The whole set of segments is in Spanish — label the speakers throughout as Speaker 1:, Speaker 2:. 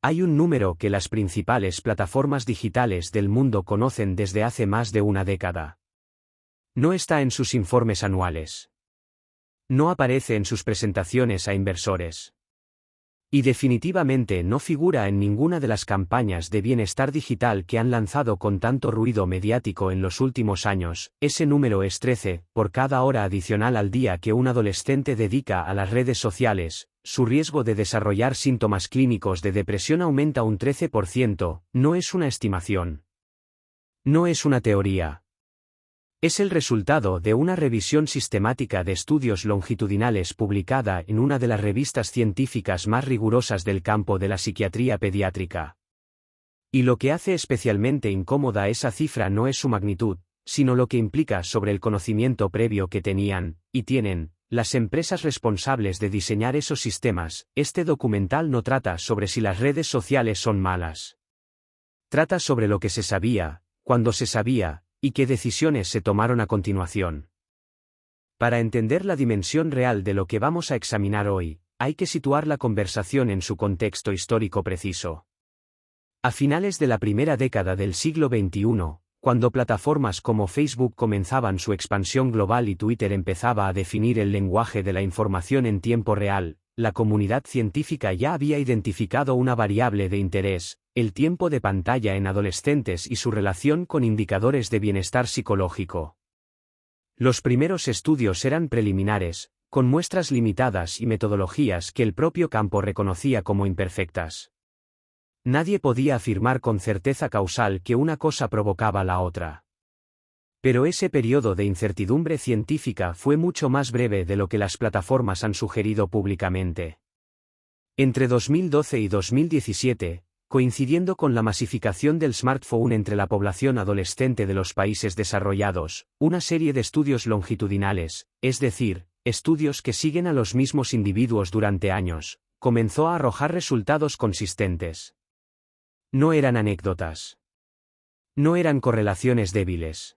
Speaker 1: Hay un número que las principales plataformas digitales del mundo conocen desde hace más de una década. No está en sus informes anuales. No aparece en sus presentaciones a inversores. Y definitivamente no figura en ninguna de las campañas de bienestar digital que han lanzado con tanto ruido mediático en los últimos años. Ese número es 13, por cada hora adicional al día que un adolescente dedica a las redes sociales, su riesgo de desarrollar síntomas clínicos de depresión aumenta un 13%, no es una estimación. No es una teoría. Es el resultado de una revisión sistemática de estudios longitudinales publicada en una de las revistas científicas más rigurosas del campo de la psiquiatría pediátrica. Y lo que hace especialmente incómoda esa cifra no es su magnitud, sino lo que implica sobre el conocimiento previo que tenían, y tienen, las empresas responsables de diseñar esos sistemas. Este documental no trata sobre si las redes sociales son malas. Trata sobre lo que se sabía, cuando se sabía, y qué decisiones se tomaron a continuación. Para entender la dimensión real de lo que vamos a examinar hoy, hay que situar la conversación en su contexto histórico preciso. A finales de la primera década del siglo XXI, cuando plataformas como Facebook comenzaban su expansión global y Twitter empezaba a definir el lenguaje de la información en tiempo real, la comunidad científica ya había identificado una variable de interés: el tiempo de pantalla en adolescentes y su relación con indicadores de bienestar psicológico. Los primeros estudios eran preliminares, con muestras limitadas y metodologías que el propio campo reconocía como imperfectas. Nadie podía afirmar con certeza causal que una cosa provocaba la otra. Pero ese periodo de incertidumbre científica fue mucho más breve de lo que las plataformas han sugerido públicamente. Entre 2012 y 2017, coincidiendo con la masificación del smartphone entre la población adolescente de los países desarrollados, una serie de estudios longitudinales, es decir, estudios que siguen a los mismos individuos durante años, comenzó a arrojar resultados consistentes. No eran anécdotas. No eran correlaciones débiles.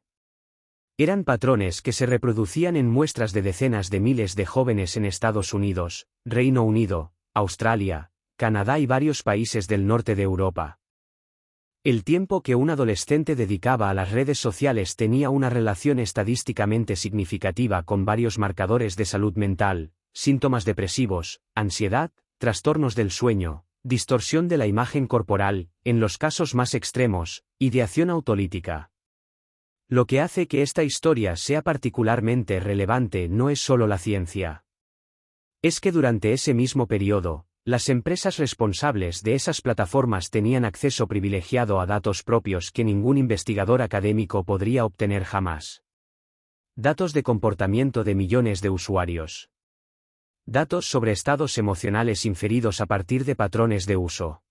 Speaker 1: Eran patrones que se reproducían en muestras de decenas de miles de jóvenes en Estados Unidos, Reino Unido, Australia, Canadá y varios países del norte de Europa. El tiempo que un adolescente dedicaba a las redes sociales tenía una relación estadísticamente significativa con varios marcadores de salud mental: síntomas depresivos, ansiedad, trastornos del sueño, distorsión de la imagen corporal, en los casos más extremos, ideación autolítica. Lo que hace que esta historia sea particularmente relevante no es solo la ciencia. Es que durante ese mismo periodo, las empresas responsables de esas plataformas tenían acceso privilegiado a datos propios que ningún investigador académico podría obtener jamás. Datos de comportamiento de millones de usuarios. Datos sobre estados emocionales inferidos a partir de patrones de uso.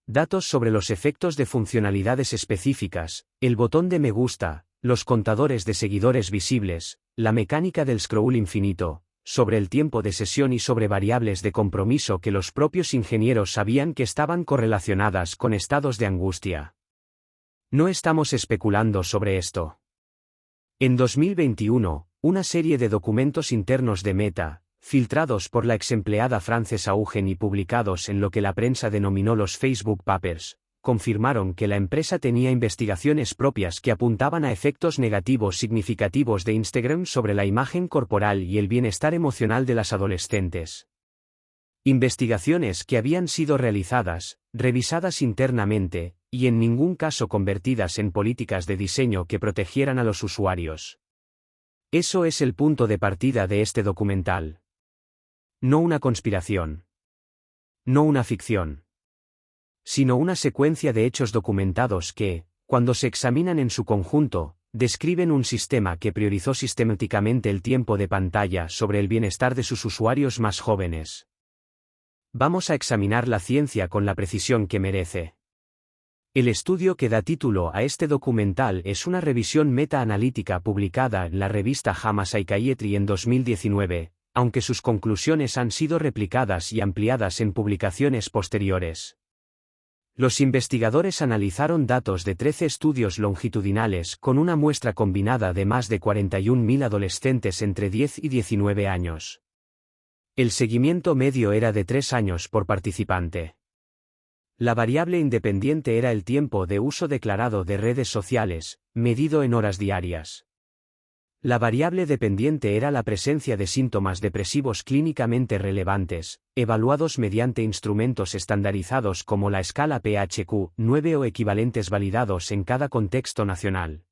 Speaker 1: Datos sobre los efectos de funcionalidades específicas, el botón de me gusta, los contadores de seguidores visibles, la mecánica del scroll infinito, sobre el tiempo de sesión y sobre variables de compromiso que los propios ingenieros sabían que estaban correlacionadas con estados de angustia. No estamos especulando sobre esto. En 2021, una serie de documentos internos de Meta, filtrados por la exempleada Frances Haugen y publicados en lo que la prensa denominó los Facebook Papers, confirmaron que la empresa tenía investigaciones propias que apuntaban a efectos negativos significativos de Instagram sobre la imagen corporal y el bienestar emocional de las adolescentes. Investigaciones que habían sido realizadas, revisadas internamente, y en ningún caso convertidas en políticas de diseño que protegieran a los usuarios. Eso es el punto de partida de este documental. No una conspiración. No una ficción. Sino una secuencia de hechos documentados que, cuando se examinan en su conjunto, describen un sistema que priorizó sistemáticamente el tiempo de pantalla sobre el bienestar de sus usuarios más jóvenes. Vamos a examinar la ciencia con la precisión que merece. El estudio que da título a este documental es una revisión meta-analítica publicada en la revista JAMA Psychiatry en 2019, aunque sus conclusiones han sido replicadas y ampliadas en publicaciones posteriores. Los investigadores analizaron datos de 13 estudios longitudinales con una muestra combinada de más de 41.000 adolescentes entre 10 y 19 años. El seguimiento medio era de 3 años por participante. La variable independiente era el tiempo de uso declarado de redes sociales, medido en horas diarias. La variable dependiente era la presencia de síntomas depresivos clínicamente relevantes, evaluados mediante instrumentos estandarizados como la escala PHQ-9 o equivalentes validados en cada contexto nacional.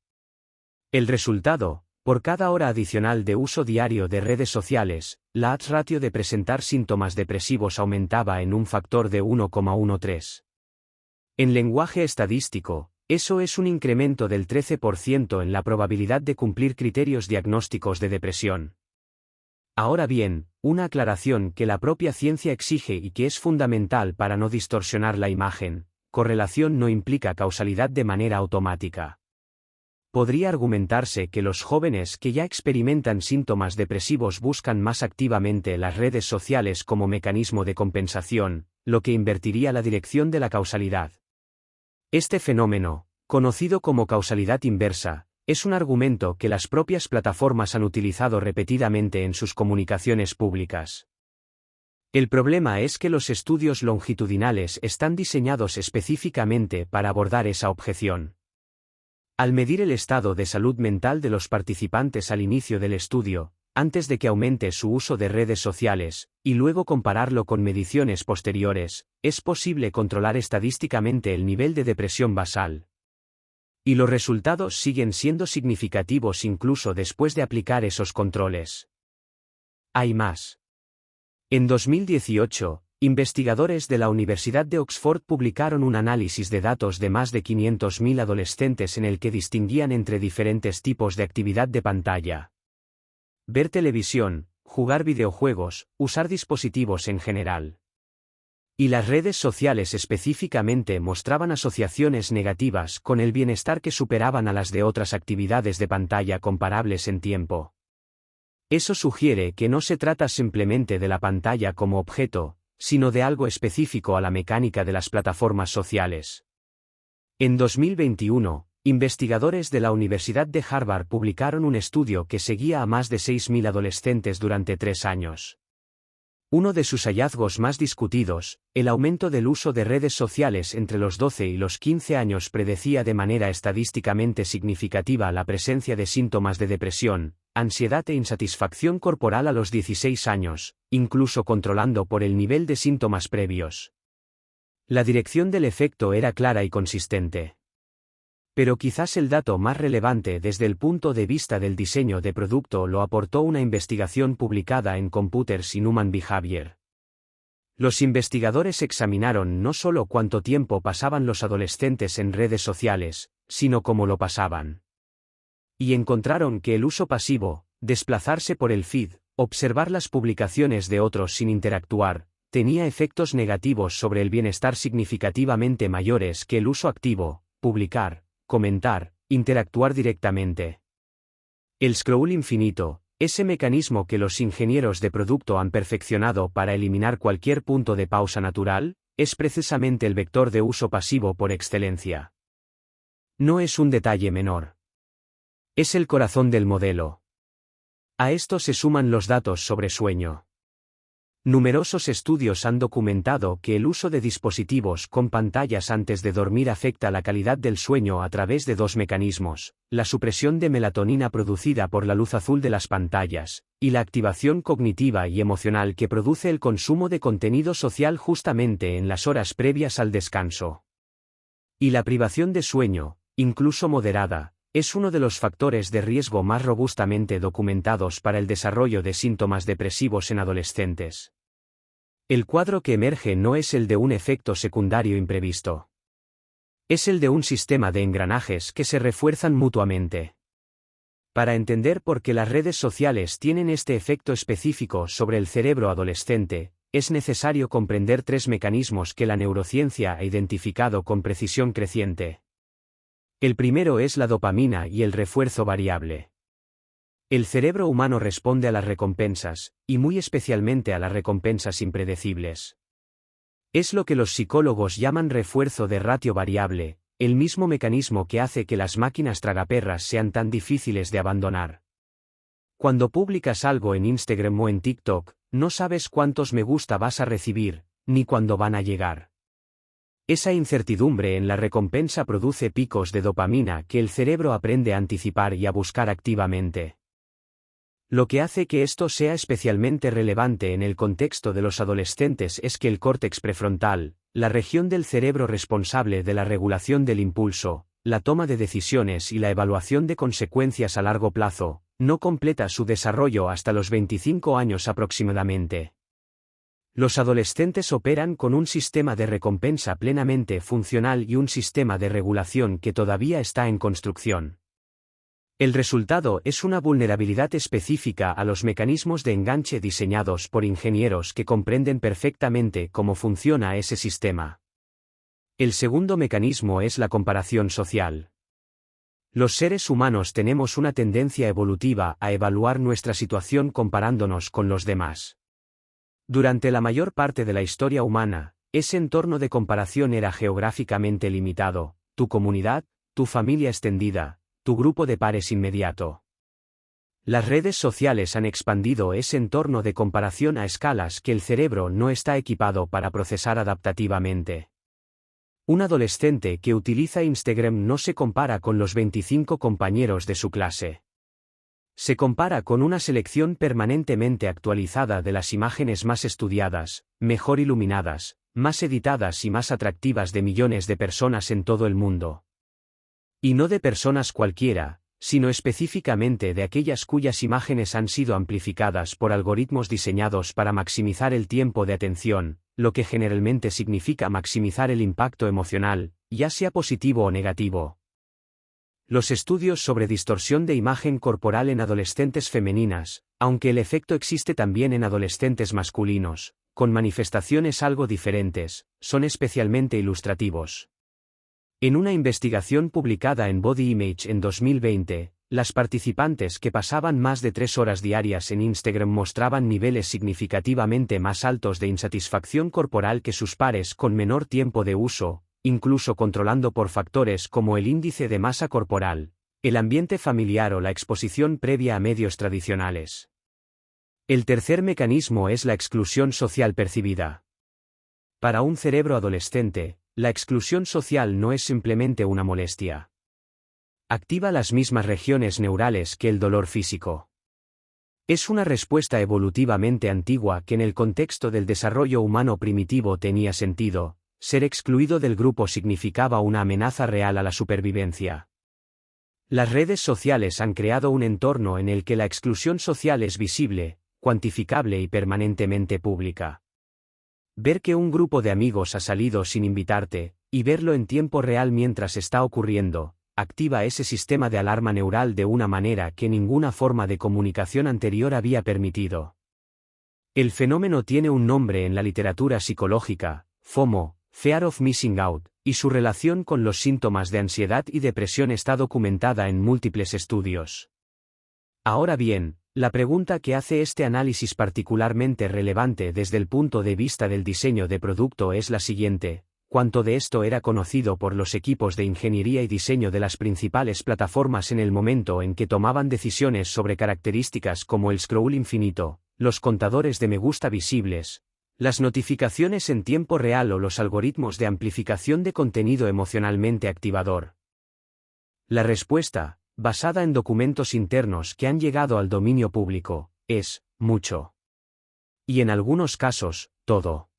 Speaker 1: El resultado: por cada hora adicional de uso diario de redes sociales, la odds ratio de presentar síntomas depresivos aumentaba en un factor de 1,13. En lenguaje estadístico, eso es un incremento del 13% en la probabilidad de cumplir criterios diagnósticos de depresión. Ahora bien, una aclaración que la propia ciencia exige y que es fundamental para no distorsionar la imagen: correlación no implica causalidad de manera automática. Podría argumentarse que los jóvenes que ya experimentan síntomas depresivos buscan más activamente las redes sociales como mecanismo de compensación, lo que invertiría la dirección de la causalidad. Este fenómeno, conocido como causalidad inversa, es un argumento que las propias plataformas han utilizado repetidamente en sus comunicaciones públicas. El problema es que los estudios longitudinales están diseñados específicamente para abordar esa objeción. Al medir el estado de salud mental de los participantes al inicio del estudio, antes de que aumente su uso de redes sociales, y luego compararlo con mediciones posteriores, es posible controlar estadísticamente el nivel de depresión basal. Y los resultados siguen siendo significativos incluso después de aplicar esos controles. Hay más. En 2018, investigadores de la Universidad de Oxford publicaron un análisis de datos de más de 500.000 adolescentes en el que distinguían entre diferentes tipos de actividad de pantalla: ver televisión, jugar videojuegos, usar dispositivos en general. Y las redes sociales específicamente mostraban asociaciones negativas con el bienestar que superaban a las de otras actividades de pantalla comparables en tiempo. Eso sugiere que no se trata simplemente de la pantalla como objeto, sino de algo específico a la mecánica de las plataformas sociales. En 2021, investigadores de la Universidad de Harvard publicaron un estudio que seguía a más de 6.000 adolescentes durante 3 años. Uno de sus hallazgos más discutidos, el aumento del uso de redes sociales entre los 12 y los 15 años, predecía de manera estadísticamente significativa la presencia de síntomas de depresión, ansiedad e insatisfacción corporal a los 16 años, incluso controlando por el nivel de síntomas previos. La dirección del efecto era clara y consistente. Pero quizás el dato más relevante desde el punto de vista del diseño de producto lo aportó una investigación publicada en Computers in Human Behavior. Los investigadores examinaron no solo cuánto tiempo pasaban los adolescentes en redes sociales, sino cómo lo pasaban. Y encontraron que el uso pasivo, desplazarse por el feed, observar las publicaciones de otros sin interactuar, tenía efectos negativos sobre el bienestar significativamente mayores que el uso activo, publicar, comentar, interactuar directamente. El scroll infinito, ese mecanismo que los ingenieros de producto han perfeccionado para eliminar cualquier punto de pausa natural, es precisamente el vector de uso pasivo por excelencia. No es un detalle menor. Es el corazón del modelo. A esto se suman los datos sobre sueño. Numerosos estudios han documentado que el uso de dispositivos con pantallas antes de dormir afecta la calidad del sueño a través de 2 mecanismos: la supresión de melatonina producida por la luz azul de las pantallas, y la activación cognitiva y emocional que produce el consumo de contenido social justamente en las horas previas al descanso. Y la privación de sueño, incluso moderada, es uno de los factores de riesgo más robustamente documentados para el desarrollo de síntomas depresivos en adolescentes. El cuadro que emerge no es el de un efecto secundario imprevisto. Es el de un sistema de engranajes que se refuerzan mutuamente. Para entender por qué las redes sociales tienen este efecto específico sobre el cerebro adolescente, es necesario comprender 3 mecanismos que la neurociencia ha identificado con precisión creciente. El primero es la dopamina y el refuerzo variable. El cerebro humano responde a las recompensas, y muy especialmente a las recompensas impredecibles. Es lo que los psicólogos llaman refuerzo de ratio variable, el mismo mecanismo que hace que las máquinas tragaperras sean tan difíciles de abandonar. Cuando publicas algo en Instagram o en TikTok, no sabes cuántos me gusta vas a recibir, ni cuándo van a llegar. Esa incertidumbre en la recompensa produce picos de dopamina que el cerebro aprende a anticipar y a buscar activamente. Lo que hace que esto sea especialmente relevante en el contexto de los adolescentes es que el córtex prefrontal, la región del cerebro responsable de la regulación del impulso, la toma de decisiones y la evaluación de consecuencias a largo plazo, no completa su desarrollo hasta los 25 años aproximadamente. Los adolescentes operan con un sistema de recompensa plenamente funcional y un sistema de regulación que todavía está en construcción. El resultado es una vulnerabilidad específica a los mecanismos de enganche diseñados por ingenieros que comprenden perfectamente cómo funciona ese sistema. El segundo mecanismo es la comparación social. Los seres humanos tenemos una tendencia evolutiva a evaluar nuestra situación comparándonos con los demás. Durante la mayor parte de la historia humana, ese entorno de comparación era geográficamente limitado: tu comunidad, tu familia extendida, tu grupo de pares inmediato. Las redes sociales han expandido ese entorno de comparación a escalas que el cerebro no está equipado para procesar adaptativamente. Un adolescente que utiliza Instagram no se compara con los 25 compañeros de su clase. Se compara con una selección permanentemente actualizada de las imágenes más estudiadas, mejor iluminadas, más editadas y más atractivas de millones de personas en todo el mundo. Y no de personas cualquiera, sino específicamente de aquellas cuyas imágenes han sido amplificadas por algoritmos diseñados para maximizar el tiempo de atención, lo que generalmente significa maximizar el impacto emocional, ya sea positivo o negativo. Los estudios sobre distorsión de imagen corporal en adolescentes femeninas, aunque el efecto existe también en adolescentes masculinos, con manifestaciones algo diferentes, son especialmente ilustrativos. En una investigación publicada en Body Image en 2020, las participantes que pasaban más de 3 horas diarias en Instagram mostraban niveles significativamente más altos de insatisfacción corporal que sus pares con menor tiempo de uso, incluso controlando por factores como el índice de masa corporal, el ambiente familiar o la exposición previa a medios tradicionales. El tercer mecanismo es la exclusión social percibida. Para un cerebro adolescente, la exclusión social no es simplemente una molestia. Activa las mismas regiones neurales que el dolor físico. Es una respuesta evolutivamente antigua que en el contexto del desarrollo humano primitivo tenía sentido. Ser excluido del grupo significaba una amenaza real a la supervivencia. Las redes sociales han creado un entorno en el que la exclusión social es visible, cuantificable y permanentemente pública. Ver que un grupo de amigos ha salido sin invitarte, y verlo en tiempo real mientras está ocurriendo, activa ese sistema de alarma neural de una manera que ninguna forma de comunicación anterior había permitido. El fenómeno tiene un nombre en la literatura psicológica: FOMO, Fear of Missing Out, y su relación con los síntomas de ansiedad y depresión está documentada en múltiples estudios. Ahora bien, la pregunta que hace este análisis particularmente relevante desde el punto de vista del diseño de producto es la siguiente: ¿cuánto de esto era conocido por los equipos de ingeniería y diseño de las principales plataformas en el momento en que tomaban decisiones sobre características como el scroll infinito, los contadores de me gusta visibles, las notificaciones en tiempo real o los algoritmos de amplificación de contenido emocionalmente activador? La respuesta, basada en documentos internos que han llegado al dominio público, es mucho. Y en algunos casos, todo.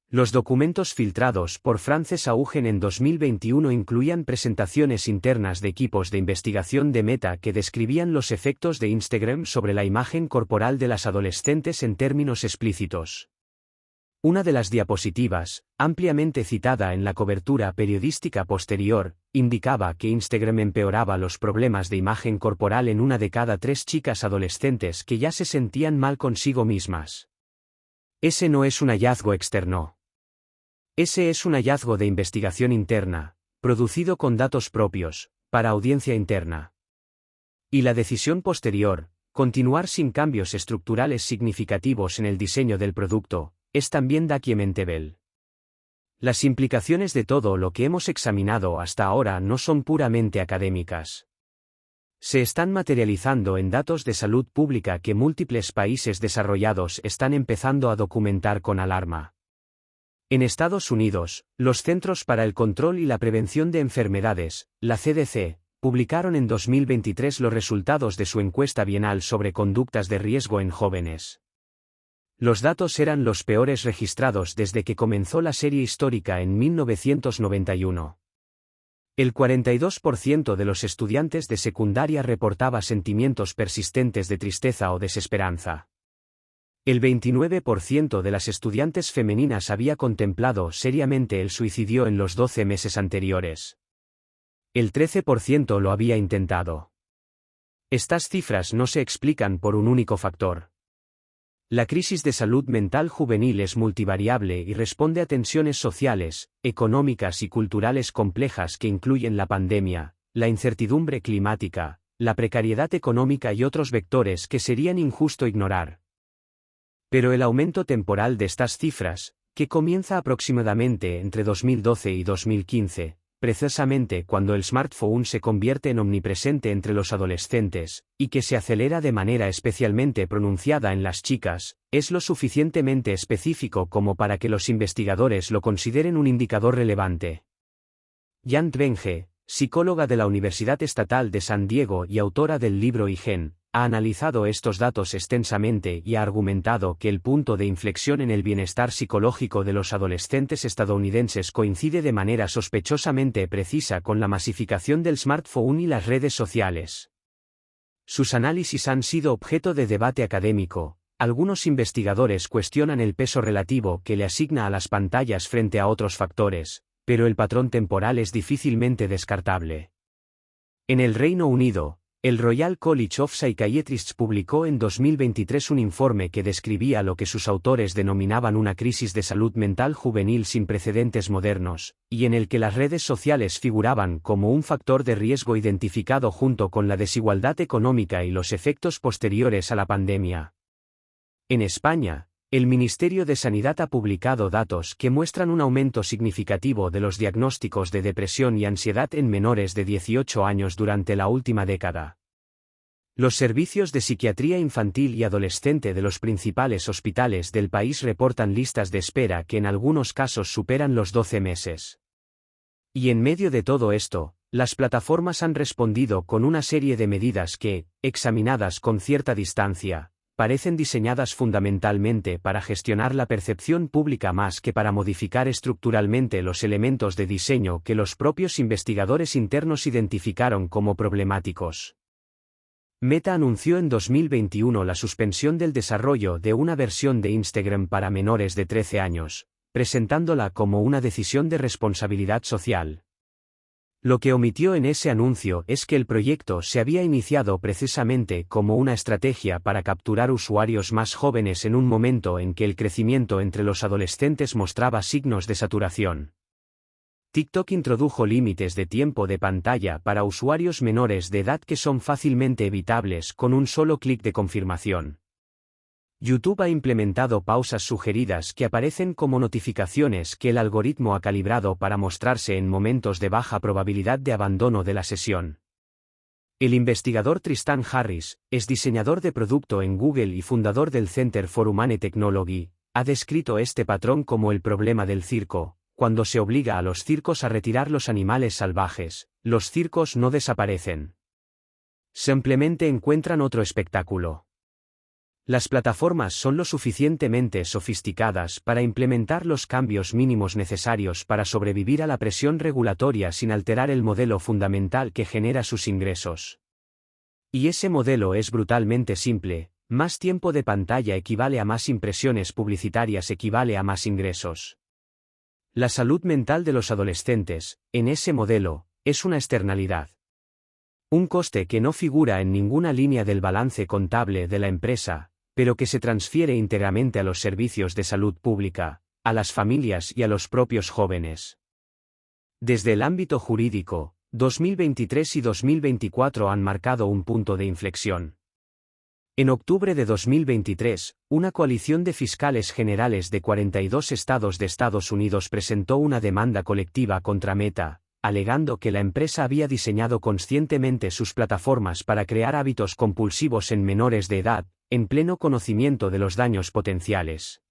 Speaker 1: Los documentos filtrados por Frances Haugen en 2021 incluían presentaciones internas de equipos de investigación de Meta que describían los efectos de Instagram sobre la imagen corporal de las adolescentes en términos explícitos. Una de las diapositivas, ampliamente citada en la cobertura periodística posterior, indicaba que Instagram empeoraba los problemas de imagen corporal en 1 de cada 3 chicas adolescentes que ya se sentían mal consigo mismas. Ese no es un hallazgo externo. Ese es un hallazgo de investigación interna, producido con datos propios, para audiencia interna. Y la decisión posterior, continuar sin cambios estructurales significativos en el diseño del producto, es también documentable. Las implicaciones de todo lo que hemos examinado hasta ahora no son puramente académicas. Se están materializando en datos de salud pública que múltiples países desarrollados están empezando a documentar con alarma. En Estados Unidos, los Centros para el Control y la Prevención de Enfermedades, la CDC, publicaron en 2023 los resultados de su encuesta bienal sobre conductas de riesgo en jóvenes. Los datos eran los peores registrados desde que comenzó la serie histórica en 1991. El 42% de los estudiantes de secundaria reportaba sentimientos persistentes de tristeza o desesperanza. El 29% de las estudiantes femeninas había contemplado seriamente el suicidio en los 12 meses anteriores. El 13% lo había intentado. Estas cifras no se explican por un único factor. La crisis de salud mental juvenil es multivariable y responde a tensiones sociales, económicas y culturales complejas que incluyen la pandemia, la incertidumbre climática, la precariedad económica y otros vectores que serían injusto ignorar. Pero el aumento temporal de estas cifras, que comienza aproximadamente entre 2012 y 2015, precisamente cuando el smartphone se convierte en omnipresente entre los adolescentes, y que se acelera de manera especialmente pronunciada en las chicas, es lo suficientemente específico como para que los investigadores lo consideren un indicador relevante. Jan Twenge, psicóloga de la Universidad Estatal de San Diego y autora del libro IGEN, ha analizado estos datos extensamente y ha argumentado que el punto de inflexión en el bienestar psicológico de los adolescentes estadounidenses coincide de manera sospechosamente precisa con la masificación del smartphone y las redes sociales. Sus análisis han sido objeto de debate académico. Algunos investigadores cuestionan el peso relativo que le asigna a las pantallas frente a otros factores, pero el patrón temporal es difícilmente descartable. En el Reino Unido, el Royal College of Psychiatrists publicó en 2023 un informe que describía lo que sus autores denominaban una crisis de salud mental juvenil sin precedentes modernos, y en el que las redes sociales figuraban como un factor de riesgo identificado junto con la desigualdad económica y los efectos posteriores a la pandemia. En España, el Ministerio de Sanidad ha publicado datos que muestran un aumento significativo de los diagnósticos de depresión y ansiedad en menores de 18 años durante la última década. Los servicios de psiquiatría infantil y adolescente de los principales hospitales del país reportan listas de espera que en algunos casos superan los 12 meses. Y en medio de todo esto, las plataformas han respondido con una serie de medidas que, examinadas con cierta distancia, parecen diseñadas fundamentalmente para gestionar la percepción pública más que para modificar estructuralmente los elementos de diseño que los propios investigadores internos identificaron como problemáticos. Meta anunció en 2021 la suspensión del desarrollo de una versión de Instagram para menores de 13 años, presentándola como una decisión de responsabilidad social. Lo que omitió en ese anuncio es que el proyecto se había iniciado precisamente como una estrategia para capturar usuarios más jóvenes en un momento en que el crecimiento entre los adolescentes mostraba signos de saturación. TikTok introdujo límites de tiempo de pantalla para usuarios menores de edad que son fácilmente evitables con un solo clic de confirmación. YouTube ha implementado pausas sugeridas que aparecen como notificaciones que el algoritmo ha calibrado para mostrarse en momentos de baja probabilidad de abandono de la sesión. El investigador Tristan Harris, es diseñador de producto en Google y fundador del Center for Humane Technology, ha descrito este patrón como el problema del circo. Cuando se obliga a los circos a retirar los animales salvajes, los circos no desaparecen. Simplemente encuentran otro espectáculo. Las plataformas son lo suficientemente sofisticadas para implementar los cambios mínimos necesarios para sobrevivir a la presión regulatoria sin alterar el modelo fundamental que genera sus ingresos. Y ese modelo es brutalmente simple: más tiempo de pantalla equivale a más impresiones publicitarias equivale a más ingresos. La salud mental de los adolescentes, en ese modelo, es una externalidad. Un coste que no figura en ninguna línea del balance contable de la empresa, pero que se transfiere íntegramente a los servicios de salud pública, a las familias y a los propios jóvenes. Desde el ámbito jurídico, 2023 y 2024 han marcado un punto de inflexión. En octubre de 2023, una coalición de fiscales generales de 42 estados de Estados Unidos presentó una demanda colectiva contra Meta, alegando que la empresa había diseñado conscientemente sus plataformas para crear hábitos compulsivos en menores de edad, en pleno conocimiento de los daños potenciales.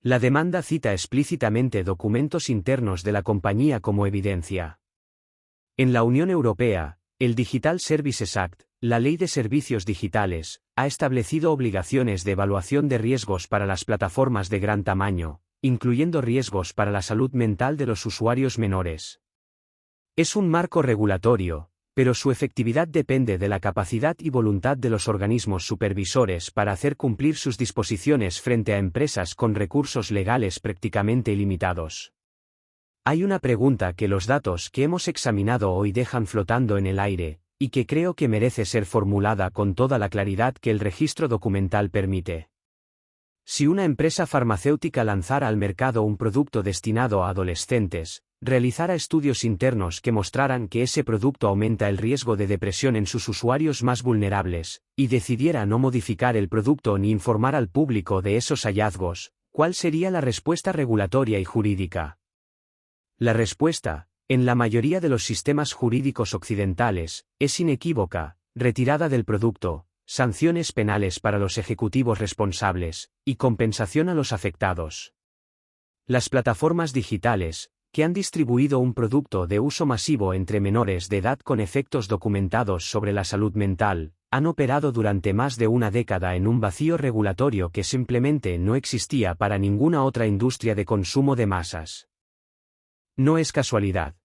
Speaker 1: La demanda cita explícitamente documentos internos de la compañía como evidencia. En la Unión Europea, el Digital Services Act, la Ley de Servicios Digitales, ha establecido obligaciones de evaluación de riesgos para las plataformas de gran tamaño, incluyendo riesgos para la salud mental de los usuarios menores. Es un marco regulatorio, pero su efectividad depende de la capacidad y voluntad de los organismos supervisores para hacer cumplir sus disposiciones frente a empresas con recursos legales prácticamente ilimitados. Hay una pregunta que los datos que hemos examinado hoy dejan flotando en el aire, y que creo que merece ser formulada con toda la claridad que el registro documental permite. Si una empresa farmacéutica lanzara al mercado un producto destinado a adolescentes, realizara estudios internos que mostraran que ese producto aumenta el riesgo de depresión en sus usuarios más vulnerables, y decidiera no modificar el producto ni informar al público de esos hallazgos, ¿cuál sería la respuesta regulatoria y jurídica? La respuesta, en la mayoría de los sistemas jurídicos occidentales, es inequívoca: retirada del producto, sanciones penales para los ejecutivos responsables, y compensación a los afectados. Las plataformas digitales, que han distribuido un producto de uso masivo entre menores de edad con efectos documentados sobre la salud mental, han operado durante más de una década en un vacío regulatorio que simplemente no existía para ninguna otra industria de consumo de masas. No es casualidad.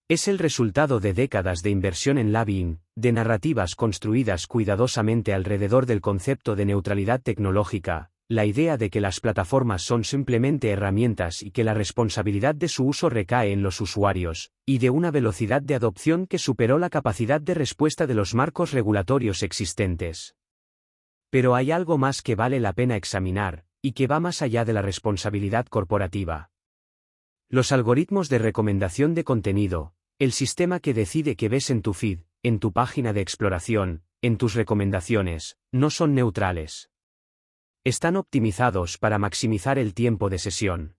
Speaker 1: Es el resultado de décadas de inversión en lobbying, de narrativas construidas cuidadosamente alrededor del concepto de neutralidad tecnológica, la idea de que las plataformas son simplemente herramientas y que la responsabilidad de su uso recae en los usuarios, y de una velocidad de adopción que superó la capacidad de respuesta de los marcos regulatorios existentes. Pero hay algo más que vale la pena examinar, y que va más allá de la responsabilidad corporativa. Los algoritmos de recomendación de contenido, el sistema que decide qué ves en tu feed, en tu página de exploración, en tus recomendaciones, no son neutrales. Están optimizados para maximizar el tiempo de sesión.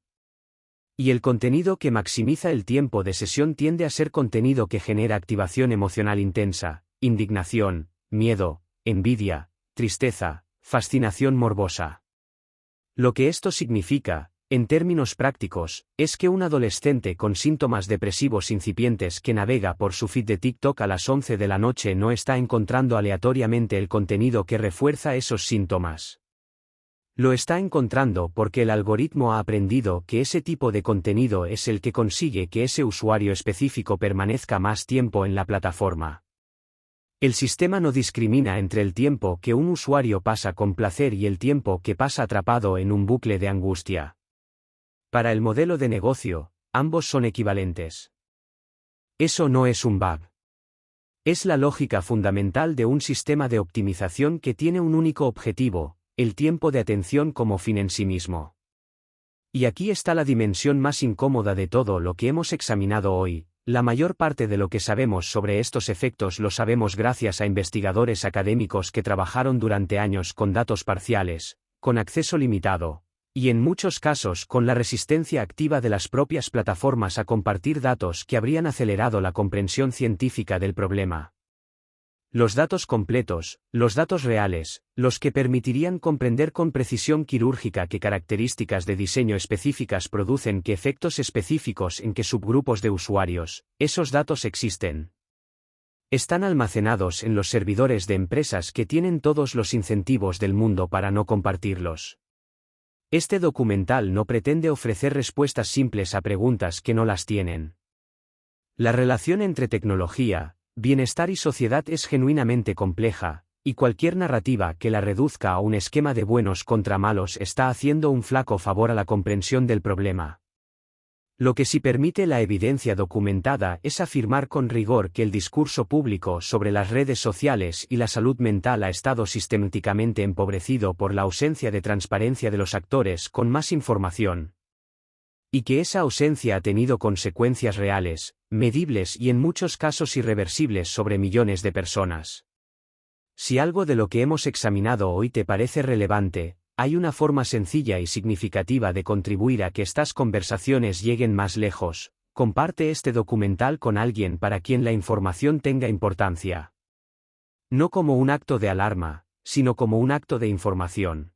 Speaker 1: Y el contenido que maximiza el tiempo de sesión tiende a ser contenido que genera activación emocional intensa, indignación, miedo, envidia, tristeza, fascinación morbosa. Lo que esto significa, en términos prácticos, es que un adolescente con síntomas depresivos incipientes que navega por su feed de TikTok a las 11 de la noche no está encontrando aleatoriamente el contenido que refuerza esos síntomas. Lo está encontrando porque el algoritmo ha aprendido que ese tipo de contenido es el que consigue que ese usuario específico permanezca más tiempo en la plataforma. El sistema no discrimina entre el tiempo que un usuario pasa con placer y el tiempo que pasa atrapado en un bucle de angustia. Para el modelo de negocio, ambos son equivalentes. Eso no es un bug. Es la lógica fundamental de un sistema de optimización que tiene un único objetivo: el tiempo de atención como fin en sí mismo. Y aquí está la dimensión más incómoda de todo lo que hemos examinado hoy. La mayor parte de lo que sabemos sobre estos efectos lo sabemos gracias a investigadores académicos que trabajaron durante años con datos parciales, con acceso limitado, y en muchos casos con la resistencia activa de las propias plataformas a compartir datos que habrían acelerado la comprensión científica del problema. Los datos completos, los datos reales, los que permitirían comprender con precisión quirúrgica qué características de diseño específicas producen qué efectos específicos en qué subgrupos de usuarios, esos datos existen. Están almacenados en los servidores de empresas que tienen todos los incentivos del mundo para no compartirlos. Este documental no pretende ofrecer respuestas simples a preguntas que no las tienen. La relación entre tecnología, bienestar y sociedad es genuinamente compleja, y cualquier narrativa que la reduzca a un esquema de buenos contra malos está haciendo un flaco favor a la comprensión del problema. Lo que sí permite la evidencia documentada es afirmar con rigor que el discurso público sobre las redes sociales y la salud mental ha estado sistemáticamente empobrecido por la ausencia de transparencia de los actores con más información. Y que esa ausencia ha tenido consecuencias reales, medibles y en muchos casos irreversibles sobre millones de personas. Si algo de lo que hemos examinado hoy te parece relevante, hay una forma sencilla y significativa de contribuir a que estas conversaciones lleguen más lejos: comparte este documental con alguien para quien la información tenga importancia. No como un acto de alarma, sino como un acto de información.